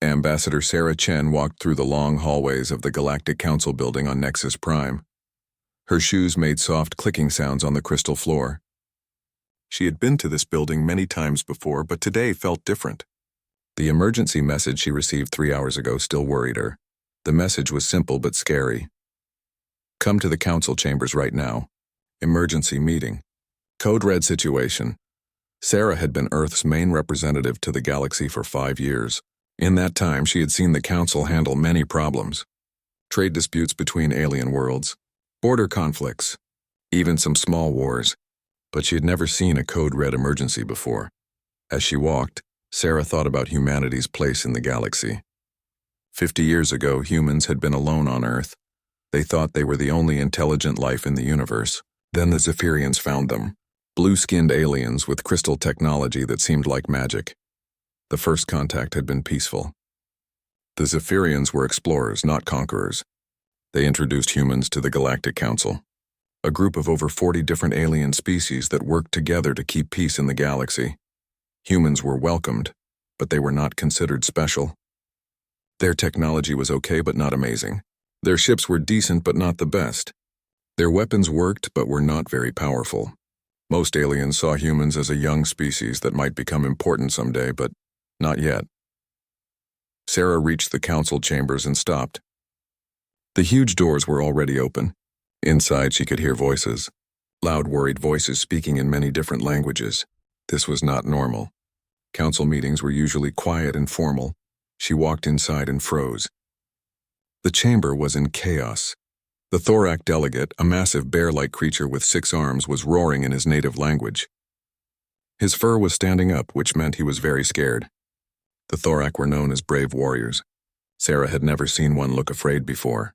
Ambassador Sarah Chen walked through the long hallways of the Galactic Council building on Nexus Prime. Her shoes made soft clicking sounds on the crystal floor. She had been to this building many times before, but today felt different. The emergency message she received 3 hours ago still worried her. The message was simple but scary. Come to the council chambers right now. Emergency meeting. Code red situation. Sarah had been Earth's main representative to the galaxy for 5 years. In that time, she had seen the council handle many problems. Trade disputes between alien worlds, border conflicts, even some small wars. But she had never seen a code red emergency before. As she walked, Sarah thought about humanity's place in the galaxy. 50 years ago, humans had been alone on Earth. They thought they were the only intelligent life in the universe. Then the Zephyrians found them, blue-skinned aliens with crystal technology that seemed like magic. The first contact had been peaceful. The Zephyrians were explorers, not conquerors. They introduced humans to the Galactic Council, a group of over 40 different alien species that worked together to keep peace in the galaxy. Humans were welcomed, but they were not considered special. Their technology was okay but not amazing. Their ships were decent but not the best. Their weapons worked but were not very powerful. Most aliens saw humans as a young species that might become important someday, but not yet. Sarah reached the council chambers and stopped. The huge doors were already open. Inside she could hear voices. Loud, worried voices speaking in many different languages. This was not normal. Council meetings were usually quiet and formal. She walked inside and froze. The chamber was in chaos. The Thorak delegate, a massive bear-like creature with 6 arms, was roaring in his native language. His fur was standing up, which meant he was very scared. The Thorak were known as brave warriors. Sarah had never seen one look afraid before.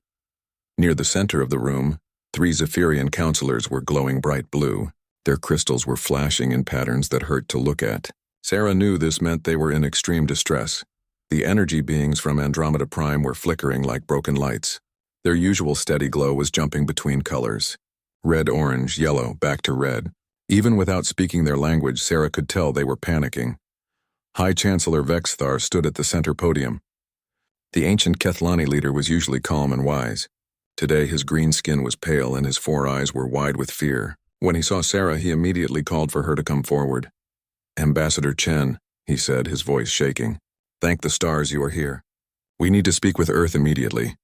Near the center of the room, 3 Zephyrian counselors were glowing bright blue. Their crystals were flashing in patterns that hurt to look at. Sarah knew this meant they were in extreme distress. The energy beings from Andromeda Prime were flickering like broken lights. Their usual steady glow was jumping between colors. Red, orange, yellow, back to red. Even without speaking their language, Sarah could tell they were panicking. High Chancellor Vexthar stood at the center podium. The ancient Kethlani leader was usually calm and wise. Today his green skin was pale and his 4 eyes were wide with fear. When he saw Sarah, he immediately called for her to come forward. Ambassador Chen, he said, his voice shaking. Thank the stars you are here. We need to speak with Earth immediately.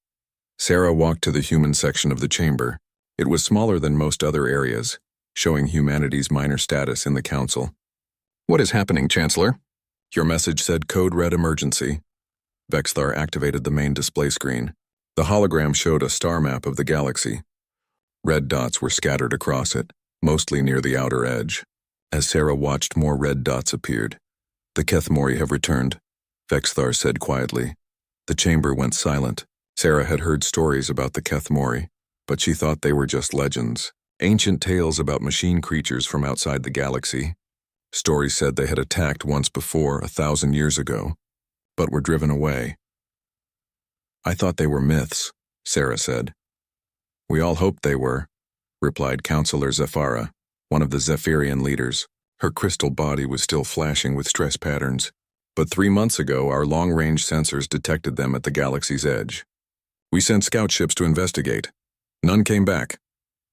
Sarah walked to the human section of the chamber. It was smaller than most other areas, showing humanity's minor status in the council. What is happening, Chancellor? Your message said code red emergency. Vexthar activated the main display screen. The hologram showed a star map of the galaxy. Red dots were scattered across it, mostly near the outer edge. As Sarah watched, more red dots appeared. The Kethmori have returned, Vexthar said quietly. The chamber went silent. Sarah had heard stories about the Kethmori, but she thought they were just legends. Ancient tales about machine creatures from outside the galaxy. Stories said they had attacked once before, 1,000 years ago, but were driven away. I thought they were myths, Sarah said. We all hoped they were, replied Counselor Zephyra, one of the Zephyrian leaders. Her crystal body was still flashing with stress patterns. But 3 months ago, our long-range sensors detected them at the galaxy's edge. We sent scout ships to investigate. None came back,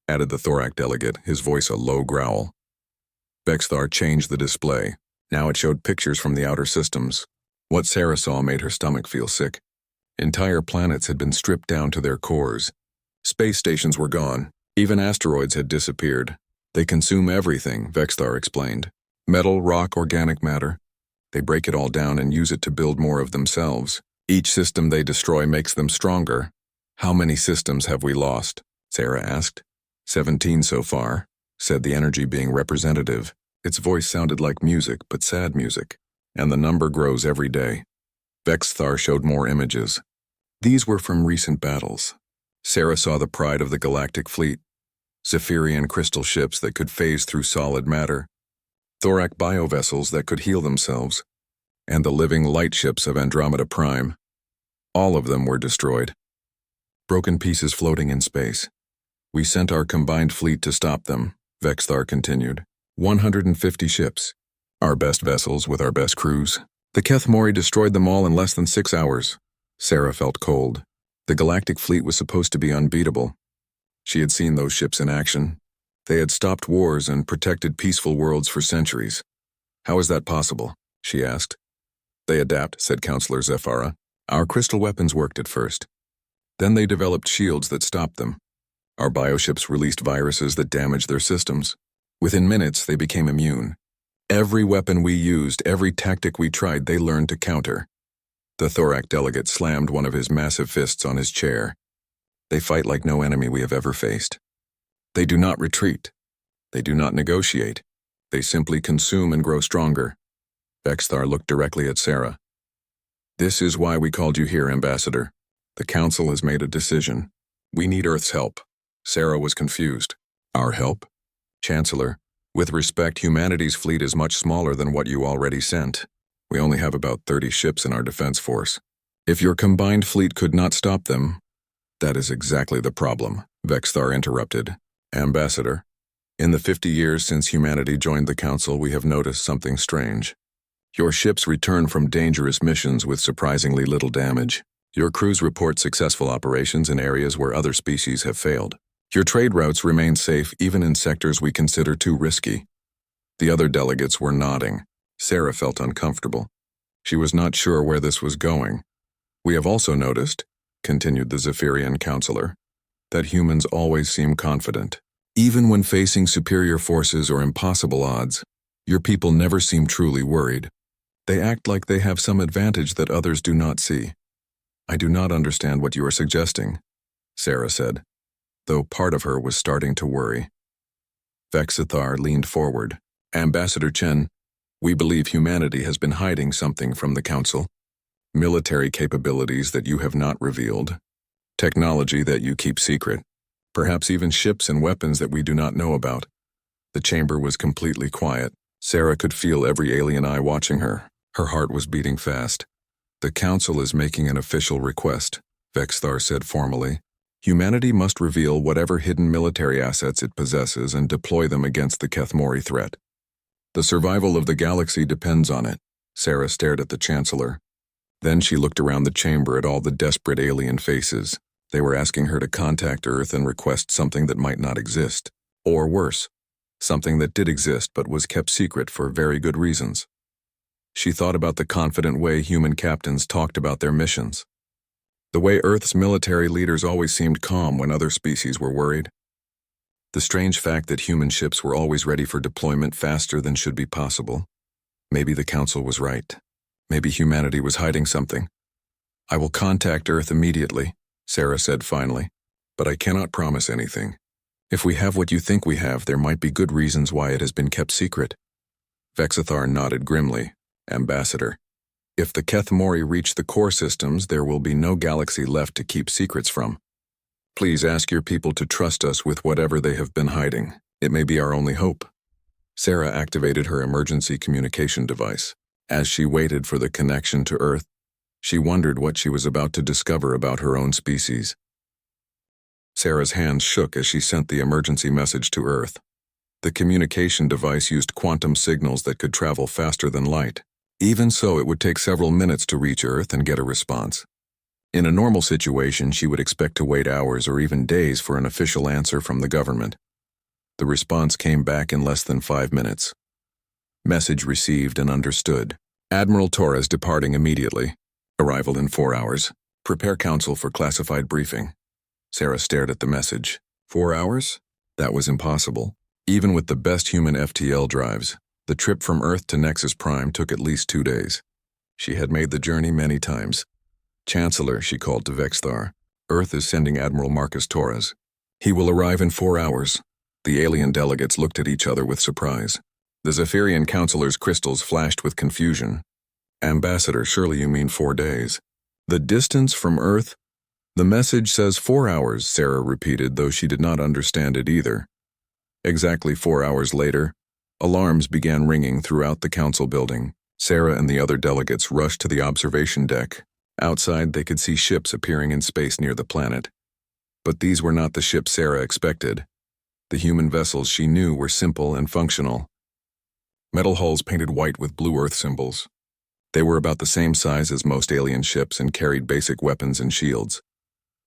added the Thorak delegate, his voice a low growl. Vexthar changed the display. Now it showed pictures from the outer systems. What Sarah saw made her stomach feel sick. Entire planets had been stripped down to their cores. Space stations were gone. Even asteroids had disappeared. They consume everything, Vexthar explained. Metal, rock, organic matter. They break it all down and use it to build more of themselves. Each system they destroy makes them stronger. How many systems have we lost? Sarah asked. 17 so far, said the energy being representative. Its voice sounded like music, but sad music. And the number grows every day. Vexthar showed more images. These were from recent battles. Sarah saw the pride of the Galactic Fleet. Zephyrian crystal ships that could phase through solid matter. Thorak biovessels that could heal themselves. And the living light ships of Andromeda Prime. All of them were destroyed. Broken pieces floating in space. We sent our combined fleet to stop them, Vexthar continued. 150 ships. Our best vessels with our best crews. The Kethmori destroyed them all in less than 6 hours. Sarah felt cold. The galactic fleet was supposed to be unbeatable. She had seen those ships in action. They had stopped wars and protected peaceful worlds for centuries. How is that possible? She asked. They adapt, said Counselor Zephyra. Our crystal weapons worked at first. Then they developed shields that stopped them. Our bioships released viruses that damaged their systems. Within minutes, they became immune. Every weapon we used, every tactic we tried, they learned to counter. The Thorac delegate slammed one of his massive fists on his chair. They fight like no enemy we have ever faced. They do not retreat. They do not negotiate. They simply consume and grow stronger. Vexthar looked directly at Sarah. This is why we called you here, Ambassador. The Council has made a decision. We need Earth's help. Sarah was confused. Our help? Chancellor, with respect, humanity's fleet is much smaller than what you already sent. We only have about 30 ships in our defense force. If your combined fleet could not stop them, that is exactly the problem, Vexthar interrupted. Ambassador, in the 50 years since humanity joined the Council, we have noticed something strange. Your ships return from dangerous missions with surprisingly little damage. Your crews report successful operations in areas where other species have failed. Your trade routes remain safe even in sectors we consider too risky. The other delegates were nodding. Sarah felt uncomfortable. She was not sure where this was going. We have also noticed, continued the Zephyrian counselor, that humans always seem confident. Even when facing superior forces or impossible odds, your people never seem truly worried. They act like they have some advantage that others do not see. I do not understand what you are suggesting, Sarah said, though part of her was starting to worry. Vexithar leaned forward. Ambassador Chen, we believe humanity has been hiding something from the Council. Military capabilities that you have not revealed. Technology that you keep secret. Perhaps even ships and weapons that we do not know about. The chamber was completely quiet. Sarah could feel every alien eye watching her. Her heart was beating fast. The Council is making an official request, Vexthar said formally. Humanity must reveal whatever hidden military assets it possesses and deploy them against the Kethmori threat. The survival of the galaxy depends on it. Sarah stared at the Chancellor. Then she looked around the chamber at all the desperate alien faces. They were asking her to contact Earth and request something that might not exist. Or worse, something that did exist but was kept secret for very good reasons. She thought about the confident way human captains talked about their missions. The way Earth's military leaders always seemed calm when other species were worried. The strange fact that human ships were always ready for deployment faster than should be possible. Maybe the Council was right. Maybe humanity was hiding something. I will contact Earth immediately, Sarah said finally, but I cannot promise anything. If we have what you think we have, there might be good reasons why it has been kept secret. Vexithar nodded grimly. Ambassador, if the Kethmori reach the core systems, there will be no galaxy left to keep secrets from. Please ask your people to trust us with whatever they have been hiding. It may be our only hope. Sarah activated her emergency communication device. As she waited for the connection to Earth, she wondered what she was about to discover about her own species. Sarah's hands shook as she sent the emergency message to Earth. The communication device used quantum signals that could travel faster than light. Even so, it would take several minutes to reach Earth and get a response. In a normal situation, she would expect to wait hours or even days for an official answer from the government. The response came back in less than 5 minutes. Message received and understood. Admiral Torres departing immediately. Arrival in 4 hours. Prepare Council for classified briefing. Sarah stared at the message. 4 hours? That was impossible. Even with the best human FTL drives, the trip from Earth to Nexus Prime took at least 2 days. She had made the journey many times. Chancellor, she called to Vexthar. Earth is sending Admiral Marcus Torres. He will arrive in 4 hours. The alien delegates looked at each other with surprise. The Zephyrian counselor's crystals flashed with confusion. Ambassador, surely you mean 4 days. The distance from Earth? The message says 4 hours, Sarah repeated, though she did not understand it either. Exactly 4 hours later, alarms began ringing throughout the council building. Sarah and the other delegates rushed to the observation deck. Outside, they could see ships appearing in space near the planet. But these were not the ships Sarah expected. The human vessels she knew were simple and functional. Metal hulls painted white with blue Earth symbols. They were about the same size as most alien ships and carried basic weapons and shields.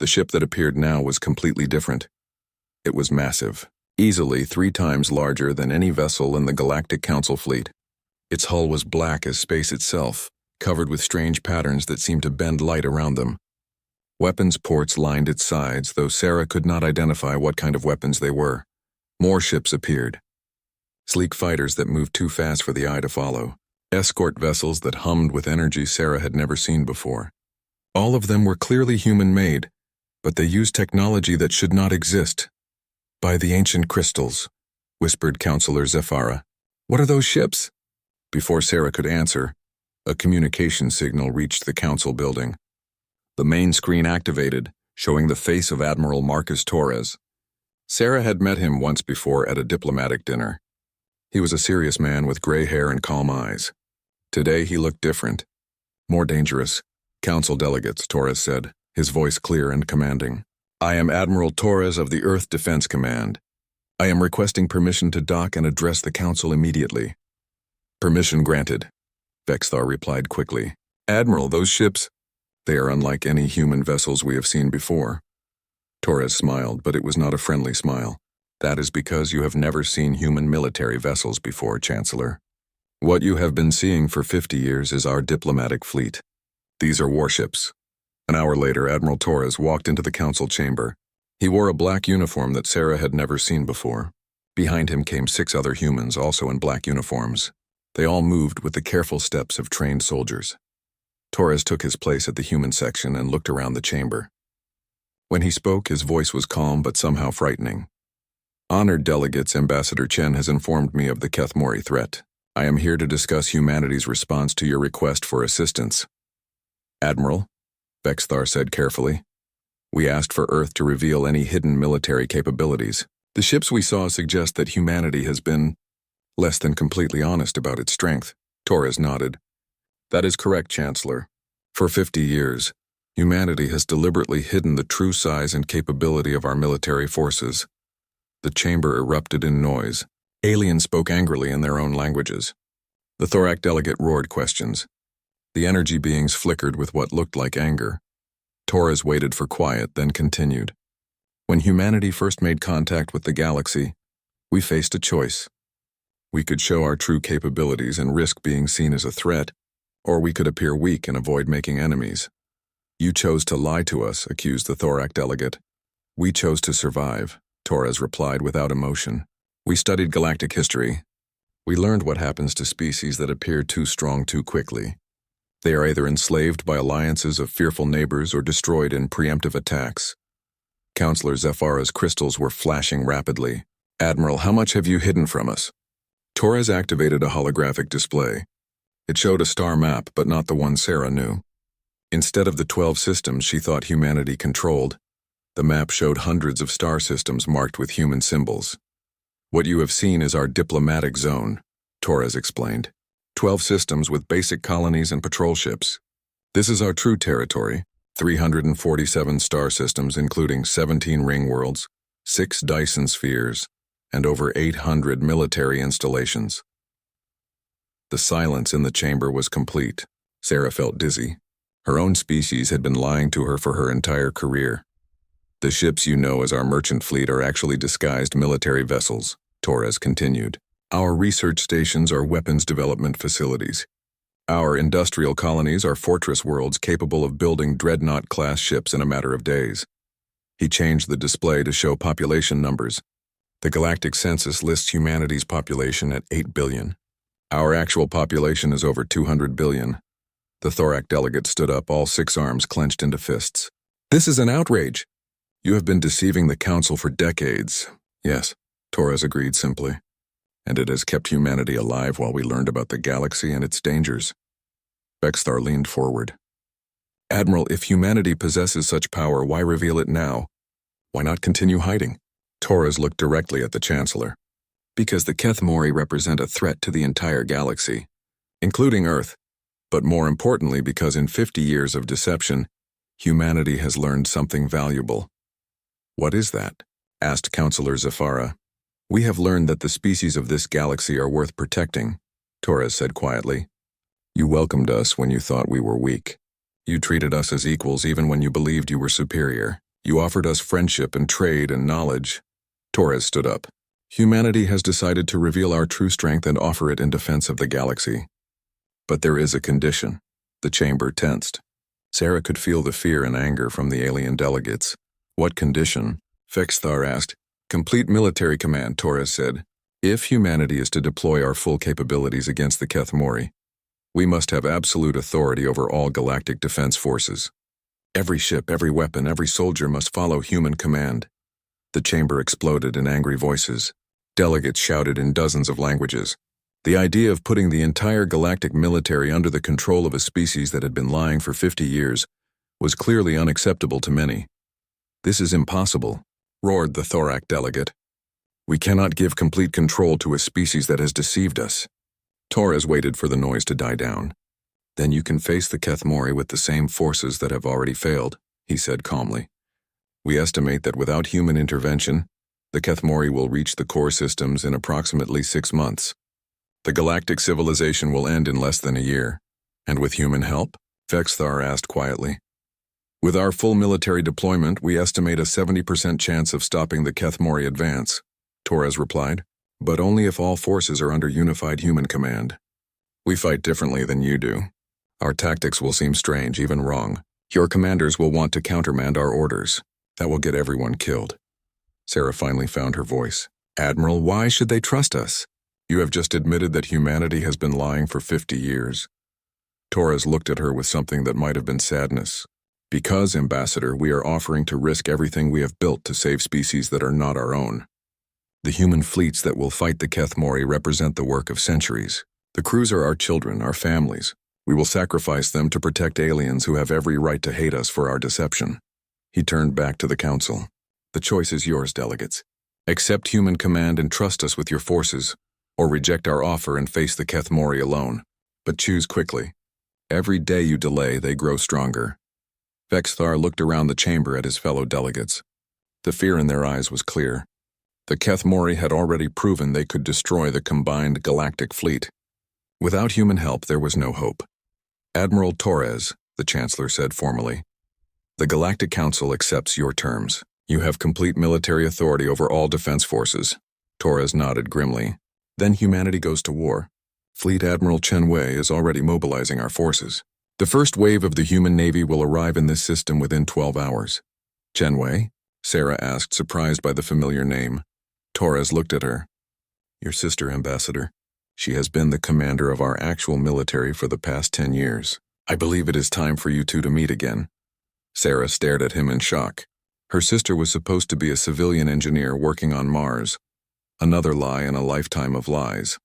The ship that appeared now was completely different. It was massive, easily 3 times larger than any vessel in the Galactic Council fleet. Its hull was black as space itself, covered with strange patterns that seemed to bend light around them. Weapons ports lined its sides, though Sarah could not identify what kind of weapons they were. More ships appeared. Sleek fighters that moved too fast for the eye to follow. Escort vessels that hummed with energy Sarah had never seen before. All of them were clearly human-made, but they used technology that should not exist. "By the ancient crystals," whispered Counselor Zephyra. "What are those ships?" Before Sarah could answer, a communication signal reached the council building. The main screen activated, showing the face of Admiral Marcus Torres. Sarah had met him once before at a diplomatic dinner. He was a serious man with gray hair and calm eyes. Today he looked different. "More dangerous. Council delegates," Torres said, his voice clear and commanding. "I am Admiral Torres of the Earth Defense Command. I am requesting permission to dock and address the council immediately." "Permission granted," Vexthar replied quickly. "Admiral, those ships, they are unlike any human vessels we have seen before." Torres smiled, but it was not a friendly smile. "That is because you have never seen human military vessels before, Chancellor. What you have been seeing for 50 years is our diplomatic fleet. These are warships." An hour later, Admiral Torres walked into the council chamber. He wore a black uniform that Sarah had never seen before. Behind him came 6 other humans, also in black uniforms. They all moved with the careful steps of trained soldiers. Torres took his place at the human section and looked around the chamber. When he spoke, his voice was calm but somehow frightening. "Honored delegates, Ambassador Chen has informed me of the Kethmori threat. I am here to discuss humanity's response to your request for assistance." "Admiral," Vexthar said carefully, "we asked for Earth to reveal any hidden military capabilities. The ships we saw suggest that humanity has been less than completely honest about its strength." Torres nodded. "That is correct, Chancellor. For 50 years, humanity has deliberately hidden the true size and capability of our military forces." The chamber erupted in noise. Aliens spoke angrily in their own languages. The Thorac delegate roared questions. The energy beings flickered with what looked like anger. Torres waited for quiet, then continued. "When humanity first made contact with the galaxy, we faced a choice. We could show our true capabilities and risk being seen as a threat, or we could appear weak and avoid making enemies. You chose to lie to us," accused the Thorac delegate. "We chose to survive," Torres replied without emotion. "We studied galactic history. We learned what happens to species that appear too strong too quickly. They are either enslaved by alliances of fearful neighbors or destroyed in preemptive attacks." Counselor Zephyra's crystals were flashing rapidly. "Admiral, how much have you hidden from us?" Torres activated a holographic display. It showed a star map, but not the one Sarah knew. Instead of the 12 systems she thought humanity controlled, the map showed hundreds of star systems marked with human symbols. "What you have seen is our diplomatic zone," Torres explained. 12 systems with basic colonies and patrol ships. This is our true territory, 347 star systems including 17 ring worlds, 6 Dyson spheres, and over 800 military installations. The silence in the chamber was complete. Sarah felt dizzy. Her own species had been lying to her for her entire career. "The ships you know as our merchant fleet are actually disguised military vessels," Torres continued. "Our research stations are weapons development facilities. Our industrial colonies are fortress worlds capable of building dreadnought-class ships in a matter of days." He changed the display to show population numbers. The galactic census lists humanity's population at 8 billion. Our actual population is over 200 billion. The Thorac delegate stood up, all 6 arms clenched into fists. "This is an outrage. You have been deceiving the Council for decades." "Yes," Torres agreed simply. "And it has kept humanity alive while we learned about the galaxy and its dangers." Vexthar leaned forward. "Admiral, if humanity possesses such power, why reveal it now? Why not continue hiding?" Torres looked directly at the Chancellor. "Because the Kethmori represent a threat to the entire galaxy, including Earth, but more importantly because in 50 years of deception, humanity has learned something valuable." "What is that?" asked Counselor Zephyra. "We have learned that the species of this galaxy are worth protecting," Torres said quietly. You welcomed us when you thought we were weak. You treated us as equals even when you believed you were superior. You offered us friendship and trade and knowledge. Torres stood up. Humanity has decided to reveal our true strength and offer it in defense of the galaxy. But there is a condition. The chamber tensed. Sarah could feel the fear and anger from the alien delegates. What condition? Fexthar asked. Complete military command, Torres said. If humanity is to deploy our full capabilities against the Kethmori, we must have absolute authority over all galactic defense forces. Every ship, every weapon, every soldier must follow human command. The chamber exploded in angry voices. Delegates shouted in dozens of languages. The idea of putting the entire galactic military under the control of a species that had been lying for 50 years was clearly unacceptable to many. This is impossible, roared the Thorak delegate. We cannot give complete control to a species that has deceived us. Torres waited for the noise to die down. Then you can face the Kethmori with the same forces that have already failed, he said calmly. We estimate that without human intervention, the Kethmori will reach the core systems in approximately 6 months. The galactic civilization will end in less than a year. And with human help? Fexthar asked quietly. With our full military deployment, we estimate a 70% chance of stopping the Kethmori advance, Torres replied, but only if all forces are under unified human command. We fight differently than you do. Our tactics will seem strange, even wrong. Your commanders will want to countermand our orders. That will get everyone killed. Sarah finally found her voice. Admiral, why should they trust us? You have just admitted that humanity has been lying for 50 years. Torres looked at her with something that might have been sadness. Because, Ambassador, we are offering to risk everything we have built to save species that are not our own. The human fleets that will fight the Kethmori represent the work of centuries. The crews are our children, our families. We will sacrifice them to protect aliens who have every right to hate us for our deception. He turned back to the council. The choice is yours, delegates. Accept human command and trust us with your forces, or reject our offer and face the Kethmori alone. But choose quickly. Every day you delay, they grow stronger. Fexthar looked around the chamber at his fellow delegates. The fear in their eyes was clear. The Kethmori had already proven they could destroy the combined galactic fleet. Without human help, there was no hope. Admiral Torres, the Chancellor said formally, the Galactic Council accepts your terms. You have complete military authority over all defense forces. Torres nodded grimly. Then humanity goes to war. Fleet Admiral Chen Wei is already mobilizing our forces. The first wave of the human navy will arrive in this system within 12 hours. Chen Wei? Sarah asked, surprised by the familiar name. Torres looked at her. Your sister, Ambassador. She has been the commander of our actual military for the past 10 years. I believe it is time for you two to meet again. Sarah stared at him in shock. Her sister was supposed to be a civilian engineer working on Mars. Another lie in a lifetime of lies.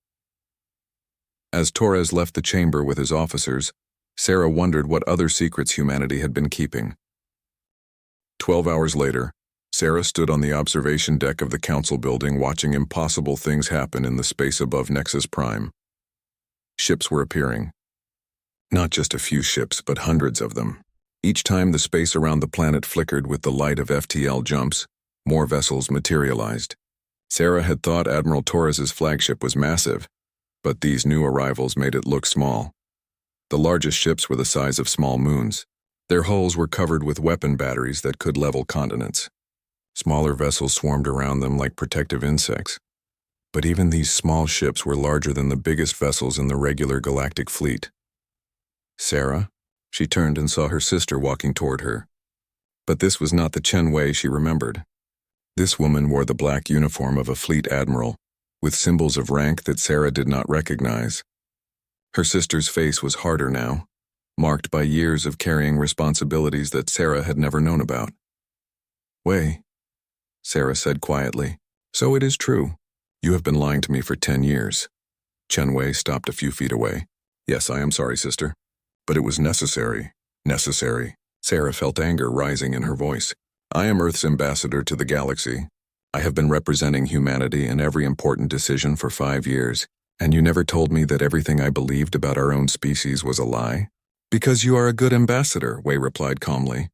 As Torres left the chamber with his officers, Sarah wondered what other secrets humanity had been keeping. 12 hours later, Sarah stood on the observation deck of the council building watching impossible things happen in the space above Nexus Prime. Ships were appearing. Not just a few ships, but hundreds of them. Each time the space around the planet flickered with the light of FTL jumps, more vessels materialized. Sarah had thought Admiral Torres's flagship was massive, but these new arrivals made it look small. The largest ships were the size of small moons. Their hulls were covered with weapon batteries that could level continents. Smaller vessels swarmed around them like protective insects. But even these small ships were larger than the biggest vessels in the regular galactic fleet. Sarah? She turned and saw her sister walking toward her. But this was not the Chen Wei she remembered. This woman wore the black uniform of a fleet admiral, with symbols of rank that Sarah did not recognize. Her sister's face was harder now, marked by years of carrying responsibilities that Sarah had never known about. Wei, Sarah said quietly, so it is true. You have been lying to me for 10 years. Chen Wei stopped a few feet away. Yes, I am sorry, sister. But it was necessary. Necessary. Sarah felt anger rising in her voice. I am Earth's ambassador to the galaxy. I have been representing humanity in every important decision for 5 years, and you never told me that everything I believed about our own species was a lie? Because you are a good ambassador, Wei replied calmly.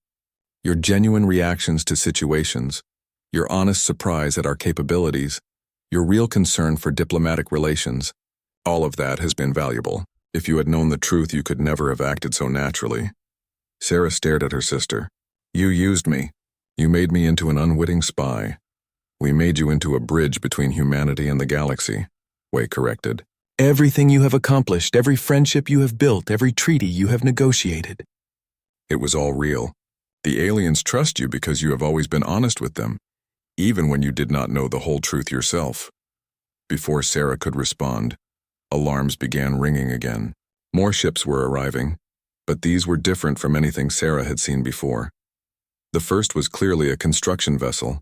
Your genuine reactions to situations, your honest surprise at our capabilities, your real concern for diplomatic relations, all of that has been valuable. If you had known the truth, you could never have acted so naturally. Sarah stared at her sister. You used me. You made me into an unwitting spy. We made you into a bridge between humanity and the galaxy, Wei corrected. Everything you have accomplished, every friendship you have built, every treaty you have negotiated. It was all real. The aliens trust you because you have always been honest with them, even when you did not know the whole truth yourself. Before Sarah could respond, alarms began ringing again. More ships were arriving, but these were different from anything Sarah had seen before. The first was clearly a construction vessel,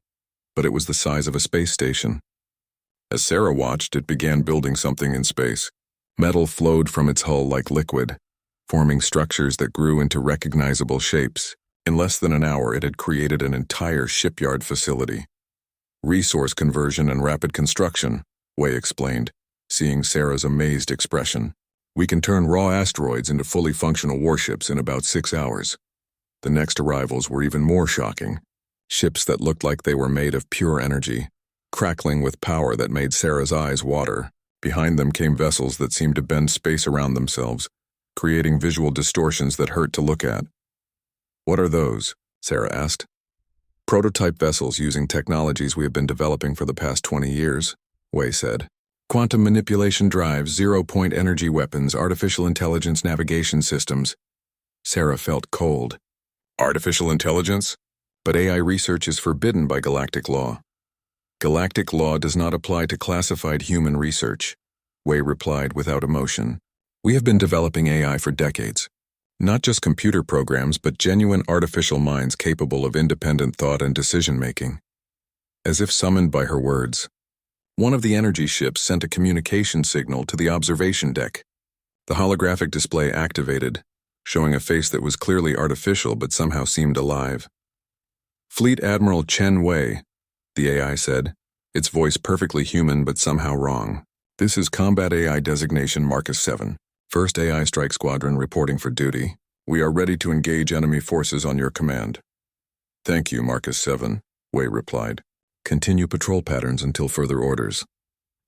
but it was the size of a space station. As Sarah watched, it began building something in space. Metal flowed from its hull like liquid, forming structures that grew into recognizable shapes. In less than an hour, it had created an entire shipyard facility. Resource conversion and rapid construction, Wei explained, seeing Sarah's amazed expression. We can turn raw asteroids into fully functional warships in about 6 hours. The next arrivals were even more shocking. Ships that looked like they were made of pure energy, crackling with power that made Sarah's eyes water. Behind them came vessels that seemed to bend space around themselves, creating visual distortions that hurt to look at. What are those? Sarah asked. Prototype vessels using technologies we have been developing for the past 20 years, Wei said. Quantum manipulation drives, zero-point energy weapons, artificial intelligence navigation systems. Sarah felt cold. Artificial intelligence? But AI research is forbidden by galactic law. Galactic law does not apply to classified human research, Wei replied without emotion. We have been developing AI for decades. Not just computer programs, but genuine artificial minds capable of independent thought and decision-making. As if summoned by her words, one of the energy ships sent a communication signal to the observation deck. The holographic display activated, showing a face that was clearly artificial but somehow seemed alive. Fleet Admiral Chen Wei, the AI said, its voice perfectly human but somehow wrong. This is Combat AI Designation Marcus 7. First AI Strike Squadron reporting for duty. We are ready to engage enemy forces on your command. Thank you, Marcus 7, Wei replied. Continue patrol patterns until further orders.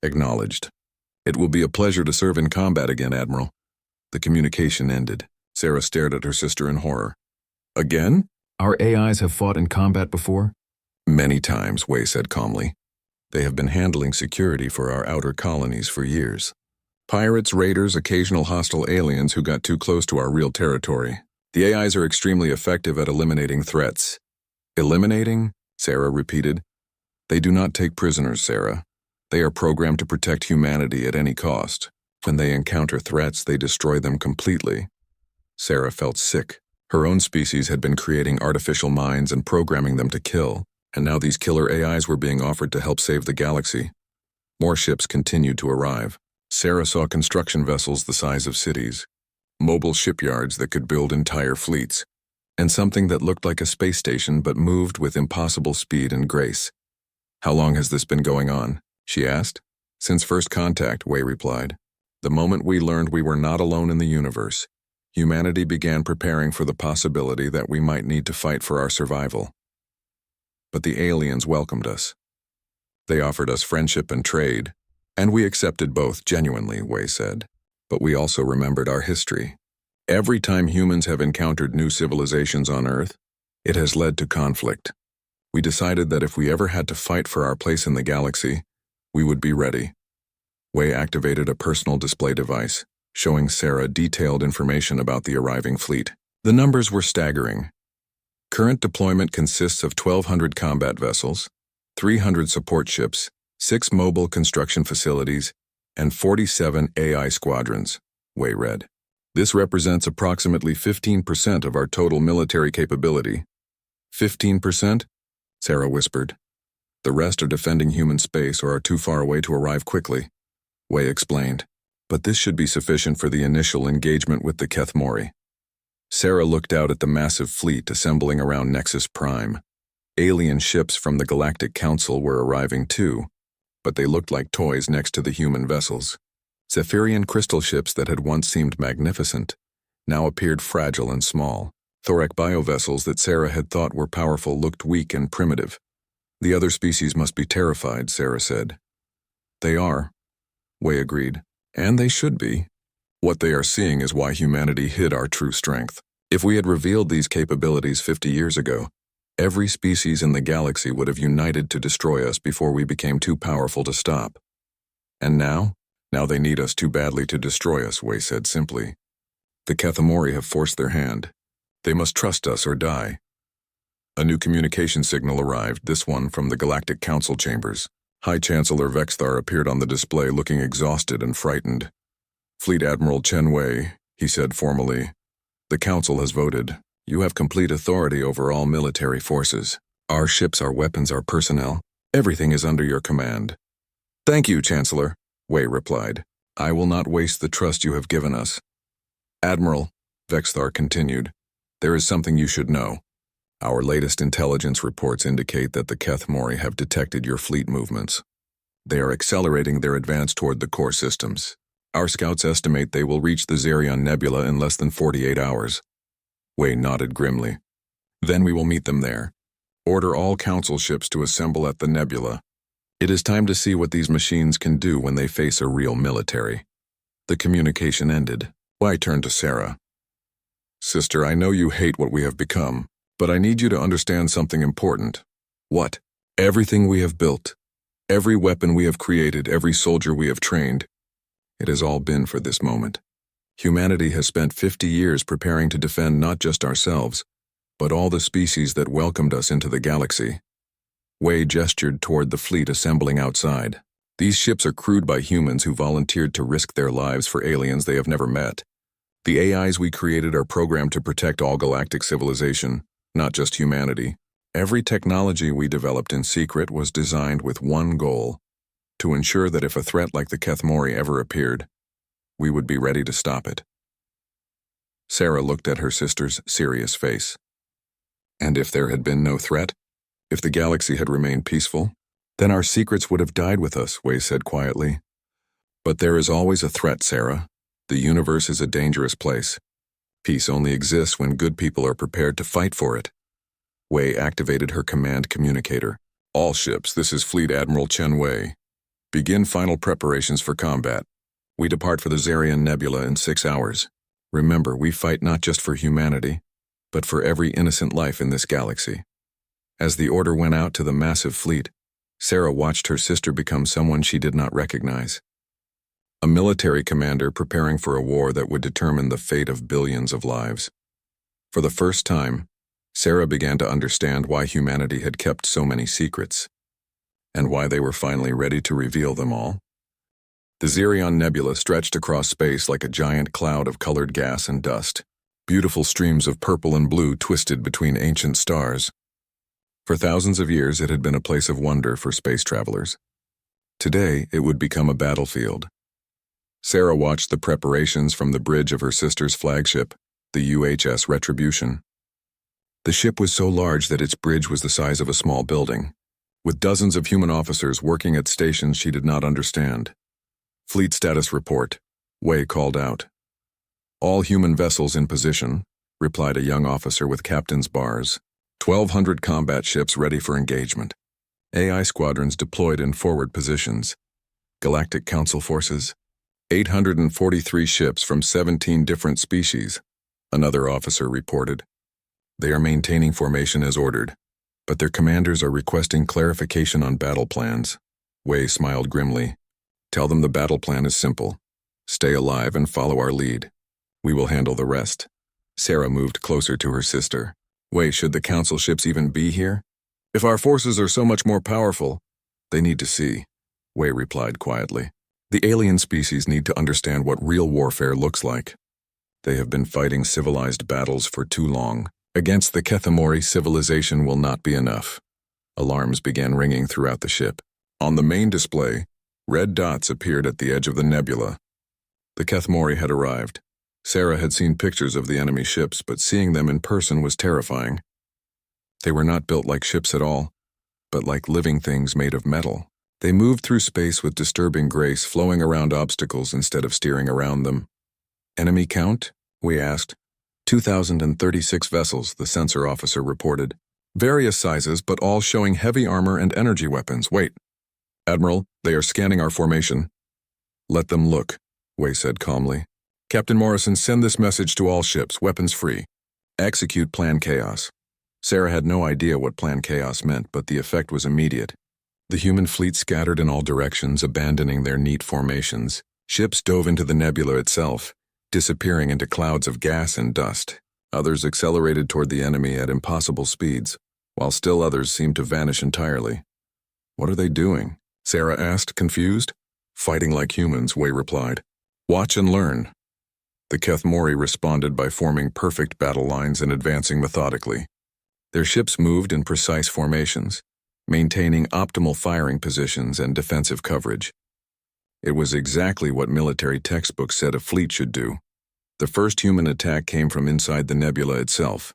Acknowledged. It will be a pleasure to serve in combat again, Admiral. The communication ended. Sarah stared at her sister in horror. Again? Our AIs have fought in combat before? Many times, Wei said calmly. They have been handling security for our outer colonies for years. Pirates, raiders, occasional hostile aliens who got too close to our real territory. The AIs are extremely effective at eliminating threats. Eliminating? Sarah repeated. They do not take prisoners, Sarah. They are programmed to protect humanity at any cost. When they encounter threats, they destroy them completely. Sarah felt sick. Her own species had been creating artificial minds and programming them to kill, and now these killer AIs were being offered to help save the galaxy. More ships continued to arrive. Sarah saw construction vessels the size of cities, mobile shipyards that could build entire fleets, and something that looked like a space station but moved with impossible speed and grace. How long has this been going on? She asked. Since first contact, Wei replied. The moment we learned we were not alone in the universe, humanity began preparing for the possibility that we might need to fight for our survival. But the aliens welcomed us. They offered us friendship and trade, and we accepted both genuinely, Wei said. But we also remembered our history. Every time humans have encountered new civilizations on Earth, it has led to conflict. We decided that if we ever had to fight for our place in the galaxy, we would be ready. Wei activated a personal display device, showing Sarah detailed information about the arriving fleet. The numbers were staggering. Current deployment consists of 1,200 combat vessels, 300 support ships, 6 mobile construction facilities, and 47 AI squadrons, Wei read. This represents approximately 15% of our total military capability. 15%? Sarah whispered. The rest are defending human space or are too far away to arrive quickly, Wei explained. But this should be sufficient for the initial engagement with the Keth Mori. Sarah looked out at the massive fleet assembling around Nexus Prime. Alien ships from the Galactic Council were arriving too, but they looked like toys next to the human vessels. Zephyrian crystal ships that had once seemed magnificent now appeared fragile and small. Thorac biovessels that Sarah had thought were powerful looked weak and primitive. The other species must be terrified, Sarah said. They are, Wei agreed. And they should be. What they are seeing is why humanity hid our true strength. If we had revealed these capabilities 50 years ago, every species in the galaxy would have united to destroy us before we became too powerful to stop. And now? Now they need us too badly to destroy us, Wei said simply. The Kethamori have forced their hand. They must trust us or die. A new communication signal arrived, this one from the Galactic Council chambers. High Chancellor Vexthar appeared on the display looking exhausted and frightened. Fleet Admiral Chen Wei, he said formally, the Council has voted. You have complete authority over all military forces. Our ships, our weapons, our personnel. Everything is under your command. Thank you, Chancellor, Wei replied. I will not waste the trust you have given us. Admiral, Vexthar continued, there is something you should know. Our latest intelligence reports indicate that the Kethamori have detected your fleet movements. They are accelerating their advance toward the core systems. Our scouts estimate they will reach the Zerion Nebula in less than 48 hours. Wei nodded grimly. Then we will meet them there. Order all council ships to assemble at the nebula. It is time to see what these machines can do when they face a real military. The communication ended. Wei turned to Sarah. Sister, I know you hate what we have become, but I need you to understand something important. What? Everything we have built, every weapon we have created, every soldier we have trained, it has all been for this moment. Humanity has spent 50 years preparing to defend not just ourselves, but all the species that welcomed us into the galaxy. Wei gestured toward the fleet assembling outside. These ships are crewed by humans who volunteered to risk their lives for aliens they have never met. The AIs we created are programmed to protect all galactic civilization, not just humanity. Every technology we developed in secret was designed with one goal: to ensure that if a threat like the Kethamori ever appeared, we would be ready to stop it. Sarah looked at her sister's serious face. And if there had been no threat? If the galaxy had remained peaceful? Then our secrets would have died with us, Wei said quietly. But there is always a threat, Sarah. The universe is a dangerous place. Peace only exists when good people are prepared to fight for it. Wei activated her command communicator. All ships, this is Fleet Admiral Chen Wei. Begin final preparations for combat. We depart for the Zerion Nebula in 6 hours. Remember, we fight not just for humanity, but for every innocent life in this galaxy. As the order went out to the massive fleet, Sarah watched her sister become someone she did not recognize. A military commander preparing for a war that would determine the fate of billions of lives. For the first time, Sarah began to understand why humanity had kept so many secrets, and why they were finally ready to reveal them all. The Zerion Nebula stretched across space like a giant cloud of colored gas and dust. Beautiful streams of purple and blue twisted between ancient stars. For thousands of years, it had been a place of wonder for space travelers. Today, it would become a battlefield. Sarah watched the preparations from the bridge of her sister's flagship, the UHS Retribution. The ship was so large that its bridge was the size of a small building, with dozens of human officers working at stations she did not understand. Fleet status report, Wei called out. All human vessels in position, replied a young officer with captain's bars. 1,200 combat ships ready for engagement. AI squadrons deployed in forward positions. Galactic Council forces. 843 ships from 17 different species, another officer reported. They are maintaining formation as ordered, but their commanders are requesting clarification on battle plans. Wei smiled grimly. Tell them the battle plan is simple. Stay alive and follow our lead. We will handle the rest. Sarah moved closer to her sister. Wei, should the council ships even be here? If our forces are so much more powerful, they need to see, Wei replied quietly. The alien species need to understand what real warfare looks like. They have been fighting civilized battles for too long. Against the Kethamori, civilization will not be enough. Alarms began ringing throughout the ship. On the main display, red dots appeared at the edge of the nebula. The Kethamori had arrived. Sarah had seen pictures of the enemy ships, but seeing them in person was terrifying. They were not built like ships at all, but like living things made of metal. They moved through space with disturbing grace, flowing around obstacles instead of steering around them. Enemy count? We asked. 2,036 vessels, the sensor officer reported. Various sizes, but all showing heavy armor and energy weapons. Wait. Admiral, they are scanning our formation. Let them look, Wei said calmly. Captain Morrison, send this message to all ships, weapons free. Execute Plan Chaos. Sarah had no idea what Plan Chaos meant, but the effect was immediate. The human fleet scattered in all directions, abandoning their neat formations. Ships dove into the nebula itself, disappearing into clouds of gas and dust. Others accelerated toward the enemy at impossible speeds, while still others seemed to vanish entirely. What are they doing? Sarah asked, confused. Fighting like humans, Wei replied. Watch and learn. The Kethmori responded by forming perfect battle lines and advancing methodically. Their ships moved in precise formations, maintaining optimal firing positions and defensive coverage. It was exactly what military textbooks said a fleet should do. The first human attack came from inside the nebula itself.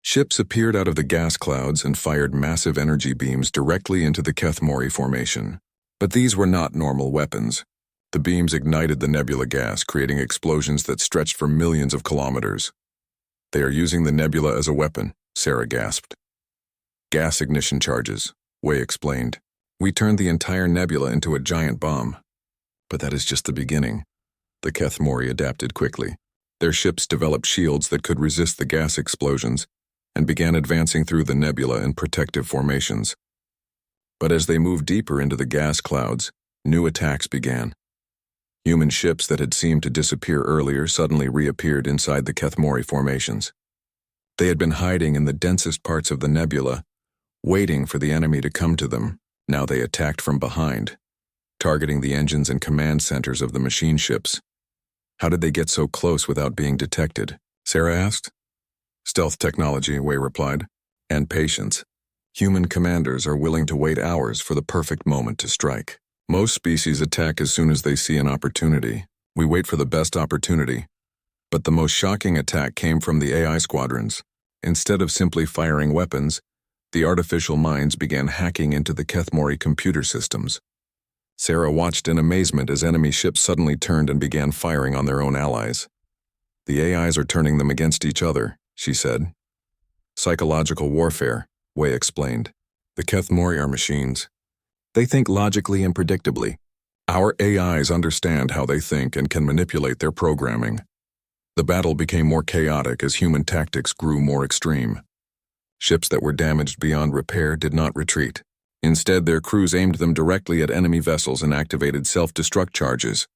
Ships appeared out of the gas clouds and fired massive energy beams directly into the Kethmori formation. But these were not normal weapons. The beams ignited the nebula gas, creating explosions that stretched for millions of kilometers. They are using the nebula as a weapon, Sarah gasped. Gas ignition charges, Wei explained. We turned the entire nebula into a giant bomb. But that is just the beginning. The Kethmori adapted quickly. Their ships developed shields that could resist the gas explosions and began advancing through the nebula in protective formations. But as they moved deeper into the gas clouds, new attacks began. Human ships that had seemed to disappear earlier suddenly reappeared inside the Kethmori formations. They had been hiding in the densest parts of the nebula, waiting for the enemy to come to them. Now they attacked from behind, targeting the engines and command centers of the machine ships. How did they get so close without being detected? Sarah asked. Stealth technology, Wei replied, and patience. Human commanders are willing to wait hours for the perfect moment to strike. Most species attack as soon as they see an opportunity. We wait for the best opportunity. But the most shocking attack came from the AI squadrons. Instead of simply firing weapons, the artificial minds began hacking into the Kethmori computer systems. Sarah watched in amazement as enemy ships suddenly turned and began firing on their own allies. The AIs are turning them against each other, she said. Psychological warfare, Wei explained. The Kethmori are machines. They think logically and predictably. Our AIs understand how they think and can manipulate their programming. The battle became more chaotic as human tactics grew more extreme. Ships that were damaged beyond repair did not retreat. Instead, their crews aimed them directly at enemy vessels and activated self-destruct charges.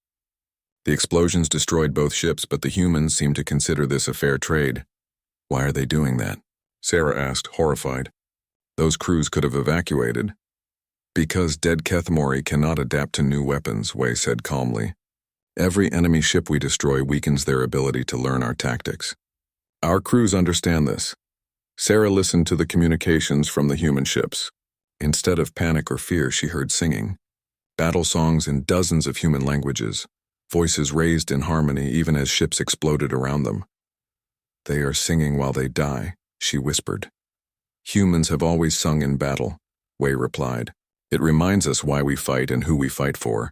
The explosions destroyed both ships, but the humans seemed to consider this a fair trade. Why are they doing that? Sarah asked, horrified. Those crews could have evacuated. Because dead Kethmori cannot adapt to new weapons, Wei said calmly. Every enemy ship we destroy weakens their ability to learn our tactics. Our crews understand this. Sarah listened to the communications from the human ships. Instead of panic or fear, she heard singing. Battle songs in dozens of human languages, voices raised in harmony even as ships exploded around them. They are singing while they die, she whispered. Humans have always sung in battle, Wei replied. It reminds us why we fight and who we fight for.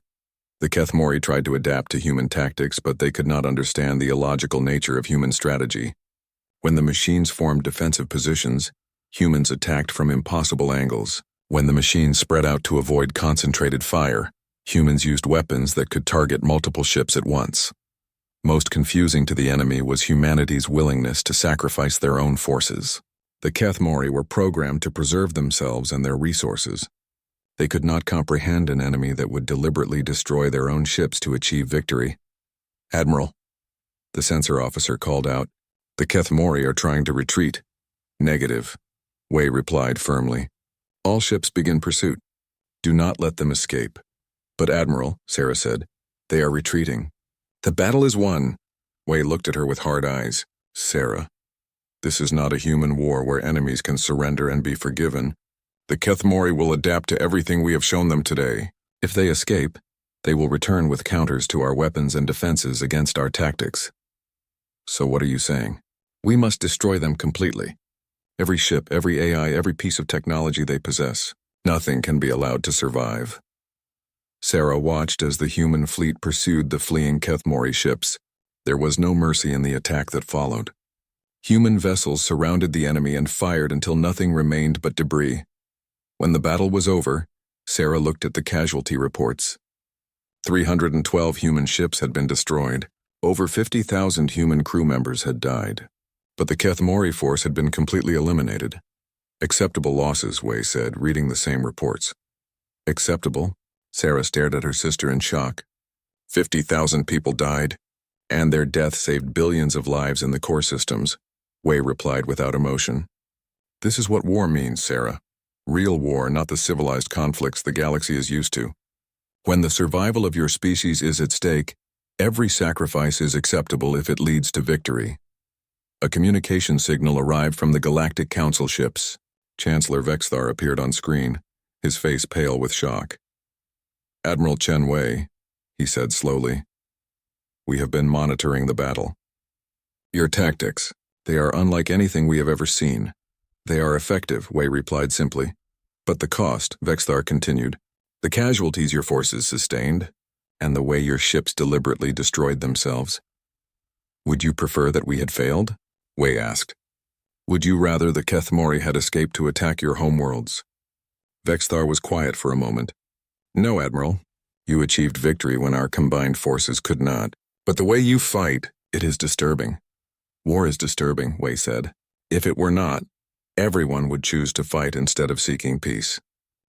The Kethmori tried to adapt to human tactics, but they could not understand the illogical nature of human strategy. When the machines formed defensive positions, humans attacked from impossible angles. When the machines spread out to avoid concentrated fire, humans used weapons that could target multiple ships at once. Most confusing to the enemy was humanity's willingness to sacrifice their own forces. The Kethmori were programmed to preserve themselves and their resources. They could not comprehend an enemy that would deliberately destroy their own ships to achieve victory. Admiral, the sensor officer called out, the Kethmori are trying to retreat. Negative, Wei replied firmly. All ships begin pursuit. Do not let them escape. But Admiral, Sarah said, they are retreating. The battle is won. Wei looked at her with hard eyes. Sarah, this is not a human war where enemies can surrender and be forgiven. The Kethmori will adapt to everything we have shown them today. If they escape, they will return with counters to our weapons and defenses against our tactics. So what are you saying? We must destroy them completely. Every ship, every AI, every piece of technology they possess. Nothing can be allowed to survive. Sarah watched as the human fleet pursued the fleeing Kethmori ships. There was no mercy in the attack that followed. Human vessels surrounded the enemy and fired until nothing remained but debris. When the battle was over, Sarah looked at the casualty reports. 312 human ships had been destroyed. Over 50,000 human crew members had died, but the Kethmori force had been completely eliminated. Acceptable losses, Wei said, reading the same reports. Acceptable? Sarah stared at her sister in shock. 50,000 people died, and their death saved billions of lives in the core systems, Wei replied without emotion. This is what war means, Sarah. Real war, not the civilized conflicts the galaxy is used to. When the survival of your species is at stake, every sacrifice is acceptable if it leads to victory. A communication signal arrived from the Galactic Council ships. Chancellor Vexthar appeared on screen, his face pale with shock. Admiral Chen Wei, he said slowly, we have been monitoring the battle. Your tactics, they are unlike anything we have ever seen. They are effective, Wei replied simply. But the cost, Vexthar continued, the casualties your forces sustained, and the way your ships deliberately destroyed themselves. Would you prefer that we had failed? Wei asked. Would you rather the Kethmori had escaped to attack your homeworlds? Vexthar was quiet for a moment. No, Admiral. You achieved victory when our combined forces could not. But the way you fight, it is disturbing. War is disturbing, Wei said. If it were not, everyone would choose to fight instead of seeking peace.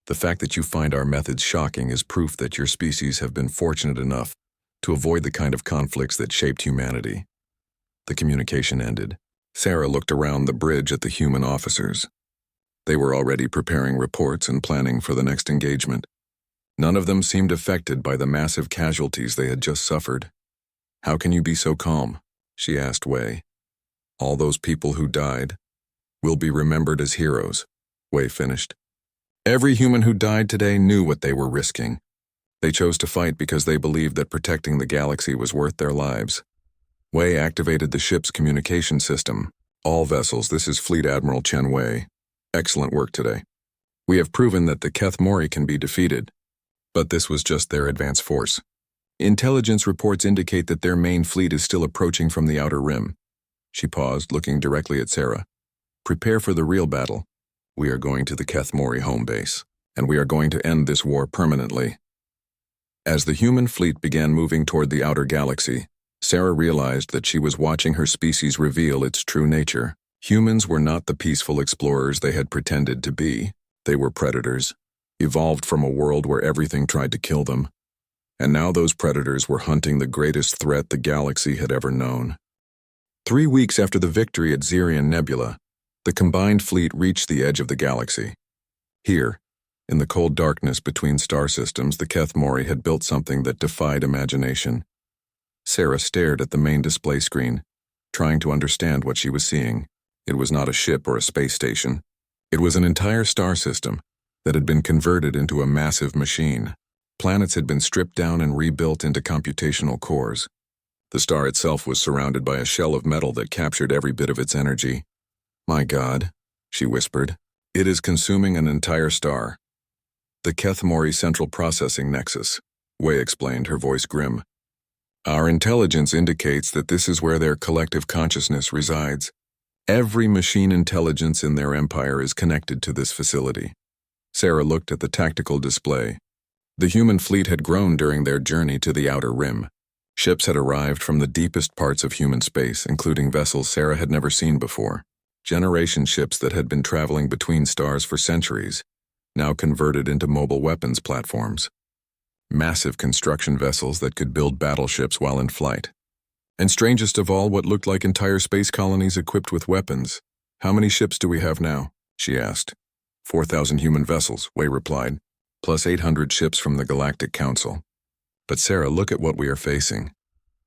The fact that you find our methods shocking is proof that your species have been fortunate enough to avoid the kind of conflicts that shaped humanity. The communication ended. Sarah looked around the bridge at the human officers. They were already preparing reports and planning for the next engagement. None of them seemed affected by the massive casualties they had just suffered. How can you be so calm? She asked Wei. All those people who died will be remembered as heroes, Wei finished. Every human who died today knew what they were risking. They chose to fight because they believed that protecting the galaxy was worth their lives. Wei activated the ship's communication system. All vessels, this is Fleet Admiral Chen Wei. Excellent work today. We have proven that the Kethmori can be defeated, but this was just their advance force. Intelligence reports indicate that their main fleet is still approaching from the outer rim. She paused, looking directly at Sarah. Prepare for the real battle. We are going to the Kethmori home base, and we are going to end this war permanently. As the human fleet began moving toward the outer galaxy, Sarah realized that she was watching her species reveal its true nature. Humans were not the peaceful explorers they had pretended to be. They were predators, evolved from a world where everything tried to kill them. And now those predators were hunting the greatest threat the galaxy had ever known. 3 weeks after the victory at Zirian Nebula, the combined fleet reached the edge of the galaxy. Here, in the cold darkness between star systems, the Kethmori had built something that defied imagination. Sarah stared at the main display screen, trying to understand what she was seeing. It was not a ship or a space station. It was an entire star system that had been converted into a massive machine. Planets had been stripped down and rebuilt into computational cores. The star itself was surrounded by a shell of metal that captured every bit of its energy. My God, she whispered, it is consuming an entire star. The Kethmori Central Processing Nexus, Wei explained, her voice grim. Our intelligence indicates that this is where their collective consciousness resides. Every machine intelligence in their empire is connected to this facility. Sarah looked at the tactical display. The human fleet had grown during their journey to the outer rim. Ships had arrived from the deepest parts of human space, including vessels Sarah had never seen before. Generation ships that had been traveling between stars for centuries, now converted into mobile weapons platforms. Massive construction vessels that could build battleships while in flight. And strangest of all, what looked like entire space colonies equipped with weapons. How many ships do we have now? She asked. 4,000 human vessels, Wei replied, plus 800 ships from the Galactic Council. But Sarah, look at what we are facing.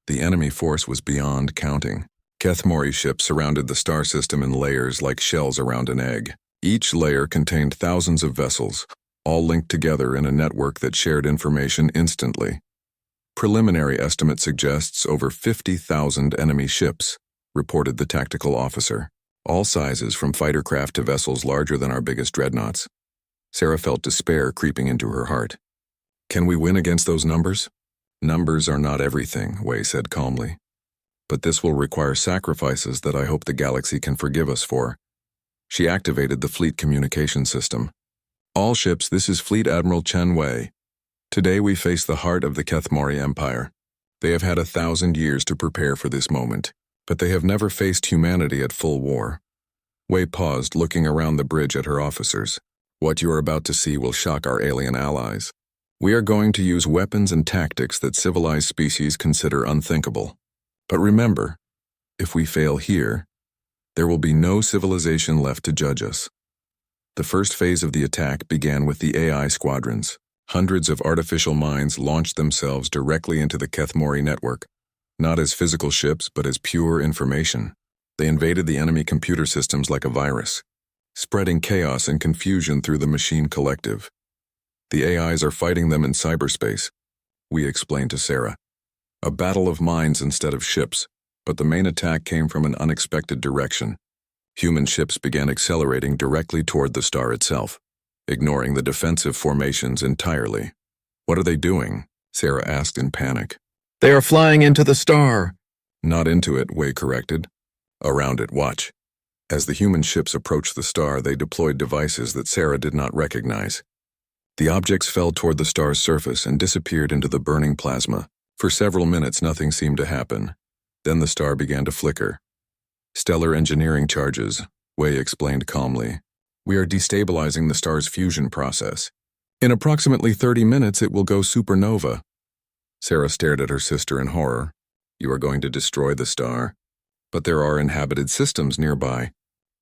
The enemy force was beyond counting. Kethmori ships surrounded the star system in layers like shells around an egg. Each layer contained thousands of vessels, all linked together in a network that shared information instantly. Preliminary estimate suggests over 50,000 enemy ships, reported the tactical officer. All sizes from fighter craft to vessels larger than our biggest dreadnoughts. Sarah felt despair creeping into her heart. Can we win against those numbers? Numbers are not everything, Wei said calmly. But this will require sacrifices that I hope the galaxy can forgive us for. She activated the fleet communication system. All ships, this is Fleet Admiral Chen Wei. Today we face the heart of the Kethmori Empire. They have had 1,000 years to prepare for this moment, but they have never faced humanity at full war. Wei paused, looking around the bridge at her officers. What you are about to see will shock our alien allies. We are going to use weapons and tactics that civilized species consider unthinkable. But remember, if we fail here, there will be no civilization left to judge us. The first phase of the attack began with the AI squadrons. Hundreds of artificial minds launched themselves directly into the Kethmori network, not as physical ships but as pure information. They invaded the enemy computer systems like a virus, spreading chaos and confusion through the machine collective. The AIs are fighting them in cyberspace, we explained to Sarah. A battle of minds instead of ships, but the main attack came from an unexpected direction. Human ships began accelerating directly toward the star itself, ignoring the defensive formations entirely. What are they doing? Sarah asked in panic. They are flying into the star. Not into it, Wei corrected. Around it, watch. As the human ships approached the star, they deployed devices that Sarah did not recognize. The objects fell toward the star's surface and disappeared into the burning plasma. For several minutes, nothing seemed to happen. Then the star began to flicker. Stellar engineering charges, Wei explained calmly. We are destabilizing the star's fusion process. In approximately 30 minutes, it will go supernova. Sarah stared at her sister in horror. You are going to destroy the star. But there are inhabited systems nearby.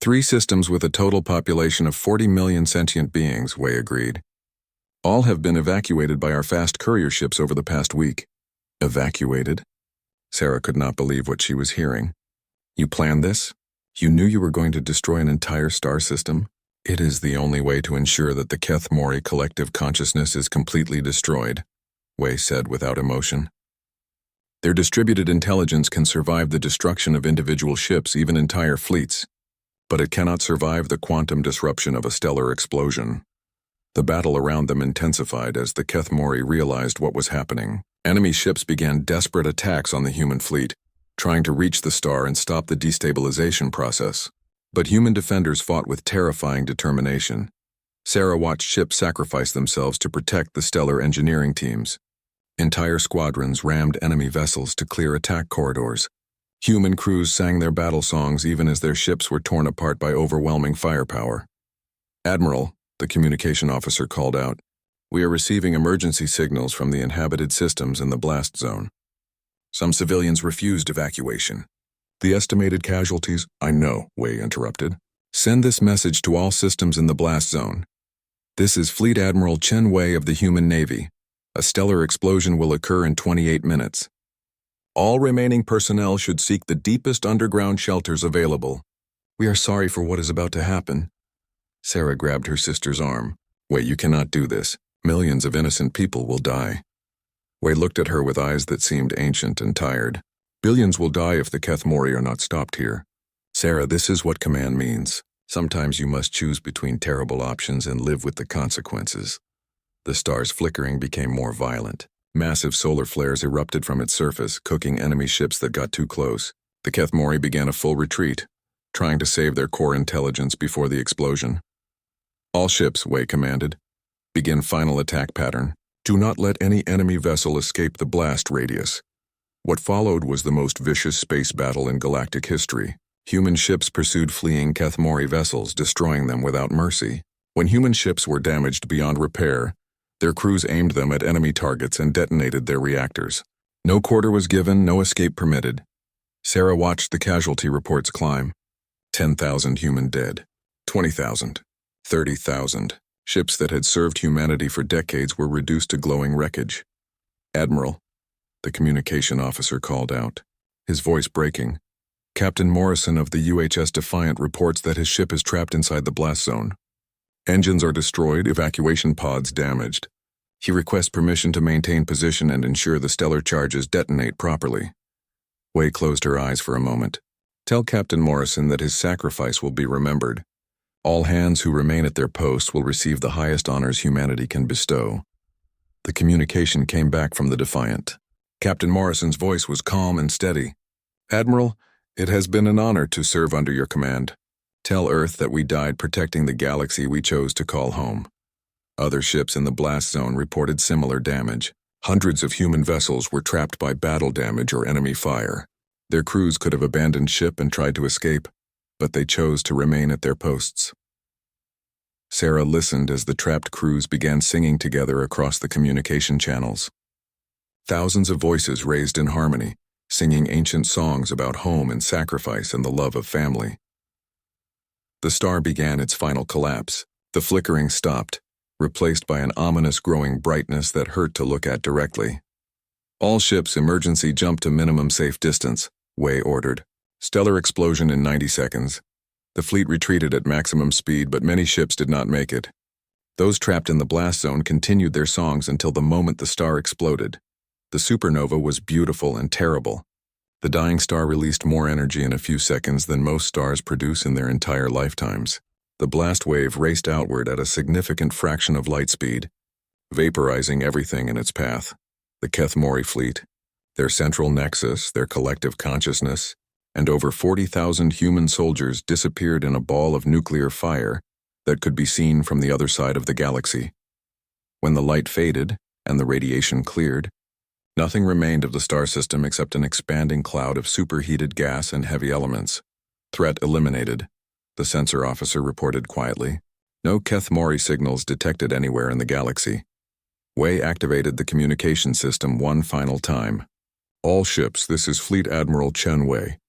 3 systems with a total population of 40 million sentient beings, Wei agreed. All have been evacuated by our fast courier ships over the past week. Evacuated? Sarah could not believe what she was hearing. You planned this? You knew you were going to destroy an entire star system? It is the only way to ensure that the Kethmori collective consciousness is completely destroyed, Wei said without emotion. Their distributed intelligence can survive the destruction of individual ships, even entire fleets, but it cannot survive the quantum disruption of a stellar explosion. The battle around them intensified as the Kethmori realized what was happening. Enemy ships began desperate attacks on the human fleet, trying to reach the star and stop the destabilization process. But human defenders fought with terrifying determination. Sarah watched ships sacrifice themselves to protect the stellar engineering teams. Entire squadrons rammed enemy vessels to clear attack corridors. Human crews sang their battle songs even as their ships were torn apart by overwhelming firepower. Admiral, the communication officer called out, we are receiving emergency signals from the inhabited systems in the blast zone. Some civilians refused evacuation. The estimated casualties, I know, Wei interrupted. Send this message to all systems in the blast zone. This is Fleet Admiral Chen Wei of the Human Navy. A stellar explosion will occur in 28 minutes. All remaining personnel should seek the deepest underground shelters available. We are sorry for what is about to happen. Sarah grabbed her sister's arm. Wei, you cannot do this. Millions of innocent people will die. Wei looked at her with eyes that seemed ancient and tired. Billions will die if the Kethmori are not stopped here. Sarah, this is what command means. Sometimes you must choose between terrible options and live with the consequences. The star's flickering became more violent. Massive solar flares erupted from its surface, cooking enemy ships that got too close. The Kethmori began a full retreat, trying to save their core intelligence before the explosion. All ships, Wei commanded. Begin final attack pattern. Do not let any enemy vessel escape the blast radius. What followed was the most vicious space battle in galactic history. Human ships pursued fleeing Kethmori vessels, destroying them without mercy. When human ships were damaged beyond repair, their crews aimed them at enemy targets and detonated their reactors. No quarter was given, no escape permitted. Sarah watched the casualty reports climb. 10,000 human dead. 20,000. 30,000. Ships that had served humanity for decades were reduced to glowing wreckage. Admiral, the communication officer called out, his voice breaking. Captain Morrison of the UHS Defiant reports that his ship is trapped inside the blast zone. Engines are destroyed, evacuation pods damaged. He requests permission to maintain position and ensure the stellar charges detonate properly. Wei closed her eyes for a moment. Tell Captain Morrison that his sacrifice will be remembered. All hands who remain at their posts will receive the highest honors humanity can bestow. The communication came back from the Defiant. Captain Morrison's voice was calm and steady. Admiral, it has been an honor to serve under your command. Tell Earth that we died protecting the galaxy we chose to call home. Other ships in the blast zone reported similar damage. Hundreds of human vessels were trapped by battle damage or enemy fire. Their crews could have abandoned ship and tried to escape, but they chose to remain at their posts. Sarah listened as the trapped crews began singing together across the communication channels. Thousands of voices raised in harmony, singing ancient songs about home and sacrifice and the love of family. The star began its final collapse. The flickering stopped, replaced by an ominous growing brightness that hurt to look at directly. All ships emergency jump to minimum safe distance, Wei ordered. Stellar explosion in 90 seconds. The fleet retreated at maximum speed, but many ships did not make it. Those trapped in the blast zone continued their songs until the moment the star exploded. The supernova was beautiful and terrible. The dying star released more energy in a few seconds than most stars produce in their entire lifetimes. The blast wave raced outward at a significant fraction of light speed, vaporizing everything in its path. The Keth Mori fleet, their central nexus, their collective consciousness, and over 40,000 human soldiers disappeared in a ball of nuclear fire that could be seen from the other side of the galaxy. When the light faded and the radiation cleared, nothing remained of the star system except an expanding cloud of superheated gas and heavy elements. Threat eliminated, the sensor officer reported quietly. No Keth Mori signals detected anywhere in the galaxy. Wei activated the communication system one final time. All ships, this is Fleet Admiral Chen Wei.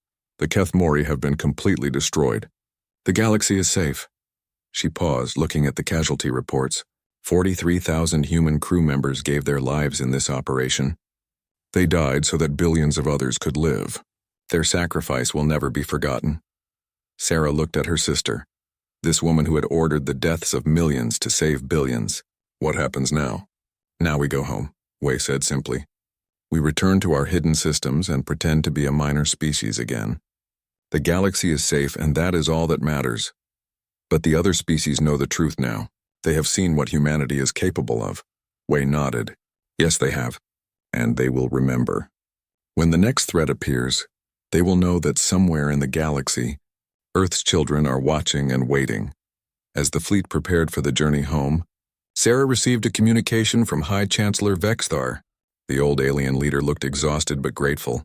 The Keth Mori have been completely destroyed. The galaxy is safe. She paused, looking at the casualty reports. 43,000 human crew members gave their lives in this operation. They died so that billions of others could live. Their sacrifice will never be forgotten. Sarah looked at her sister, this woman who had ordered the deaths of millions to save billions. What happens now? Now we go home, Wei said simply. We return to our hidden systems and pretend to be a minor species again. The galaxy is safe, and that is all that matters. But the other species know the truth now. They have seen what humanity is capable of. Wei nodded. Yes, they have. And they will remember. When the next threat appears, they will know that somewhere in the galaxy, Earth's children are watching and waiting. As the fleet prepared for the journey home, Sarah received a communication from High Chancellor Vexthar. The old alien leader looked exhausted but grateful.